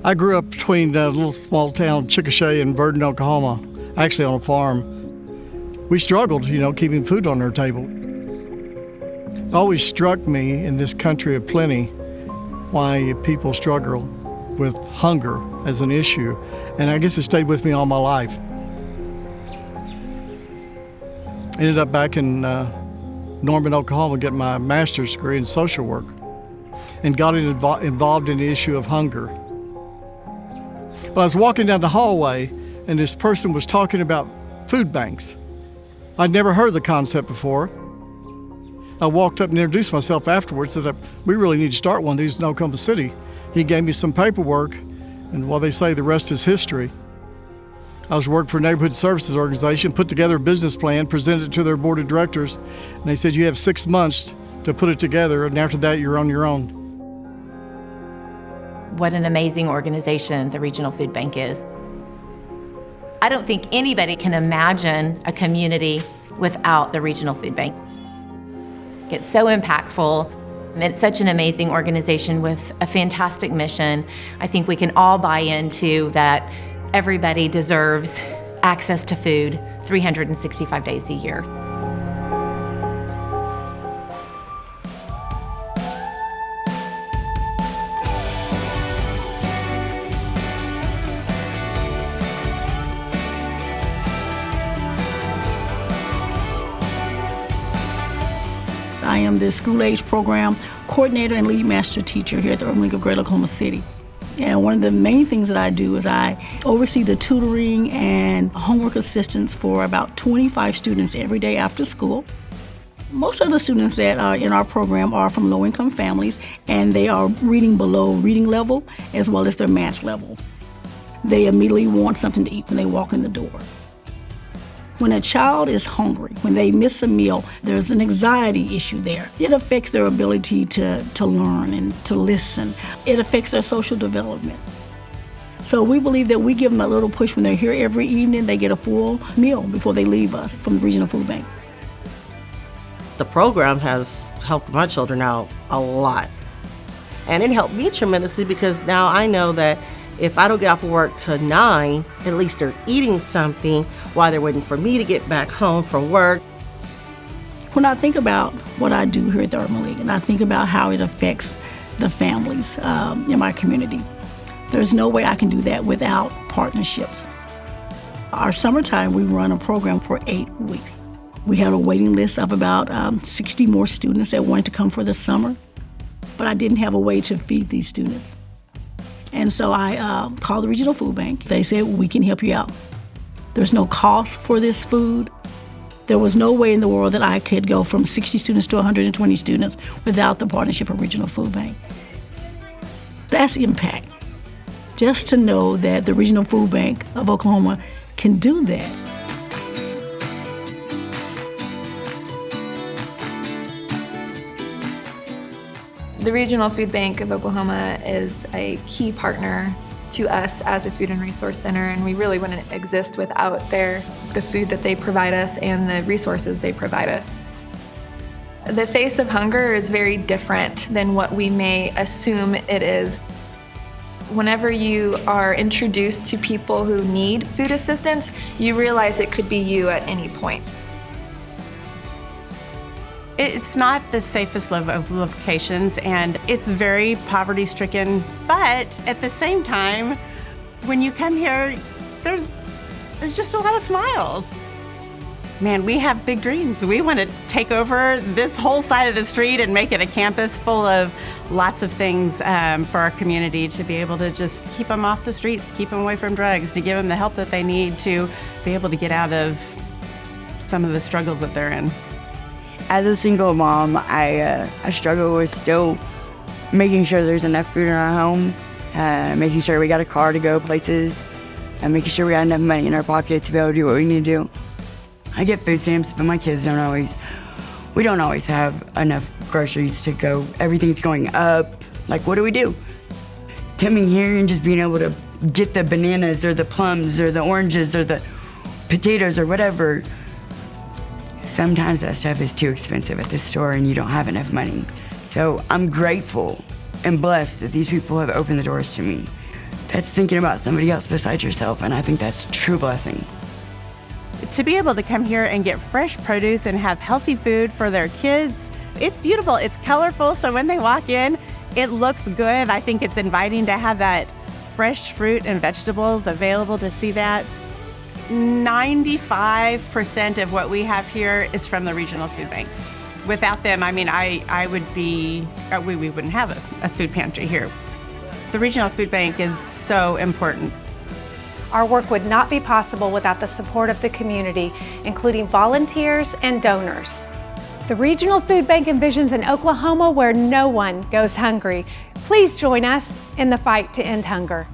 I grew up between a little small town, Chickasha, and Verdon, Oklahoma, actually on a farm. We struggled, keeping food on our table. It always struck me in this country of plenty why people struggle with hunger as an issue, and I guess it stayed with me all my life. Ended up back in Norman, Oklahoma, getting my master's degree in social work, and got involved in the issue of hunger. But I was walking down the hallway, and this person was talking about food banks. I'd never heard of the concept before. I walked up and introduced myself afterwards, said, we really need to start one of these in Oklahoma City. He gave me some paperwork, and they say the rest is history. I was working for a neighborhood services organization, put together a business plan, presented it to their board of directors, and they said, you have 6 months to put it together, and after that, you're on your own. What an amazing organization the Regional Food Bank is. I don't think anybody can imagine a community without the Regional Food Bank. It's so impactful. It's such an amazing organization with a fantastic mission. I think we can all buy into that everybody deserves access to food 365 days a year. I am the school-age program coordinator and lead master teacher here at the Urban League of Greater Oklahoma City. And one of the main things that I do is I oversee the tutoring and homework assistance for about 25 students every day after school. Most of the students that are in our program are from low-income families, and they are reading below reading level as well as their math level. They immediately want something to eat when they walk in the door. When a child is hungry, when they miss a meal, there's an anxiety issue there. It affects their ability to learn and to listen. It affects their social development. So we believe that we give them a little push when they're here every evening. They get a full meal before they leave us from the Regional Food Bank. The program has helped my children out a lot. And it helped me tremendously because now I know that if I don't get off of work till 9, at least they're eating something while they're waiting for me to get back home from work. When I think about what I do here at the Urban League, and I think about how it affects the families in my community, there's no way I can do that without partnerships. Our summertime, we run a program for 8 weeks. We had a waiting list of about 60 more students that wanted to come for the summer, but I didn't have a way to feed these students. And so I called the Regional Food Bank. They said, we can help you out. There's no cost for this food. There was no way in the world that I could go from 60 students to 120 students without the partnership of Regional Food Bank. That's impact. Just to know that the Regional Food Bank of Oklahoma can do that. The Regional Food Bank of Oklahoma is a key partner to us as a food and resource center, and we really wouldn't exist without the food that they provide us and the resources they provide us. The face of hunger is very different than what we may assume it is. Whenever you are introduced to people who need food assistance, you realize it could be you at any point. It's not the safest of locations, and it's very poverty-stricken, but at the same time, when you come here, there's just a lot of smiles. Man, we have big dreams. We want to take over this whole side of the street and make it a campus full of lots of things for our community, to be able to just keep them off the streets, to keep them away from drugs, to give them the help that they need to be able to get out of some of the struggles that they're in. As a single mom, I struggle with still making sure there's enough food in our home, making sure we got a car to go places, and making sure we got enough money in our pocket to be able to do what we need to do. I get food stamps, but my kids we don't always have enough groceries to go. Everything's going up. Like, what do we do? Coming here and just being able to get the bananas or the plums or the oranges or the potatoes or whatever, sometimes that stuff is too expensive at the store and you don't have enough money. So I'm grateful and blessed that these people have opened the doors to me, that's thinking about somebody else besides yourself, and I think that's a true blessing. To be able to come here and get fresh produce and have healthy food for their kids, it's beautiful, it's colorful, so when they walk in, it looks good. I think it's inviting to have that fresh fruit and vegetables available to see that. 95% of what we have here is from the Regional Food Bank. Without them, I would be, we wouldn't have a food pantry here. The Regional Food Bank is so important. Our work would not be possible without the support of the community, including volunteers and donors. The Regional Food Bank envisions an Oklahoma where no one goes hungry. Please join us in the fight to end hunger.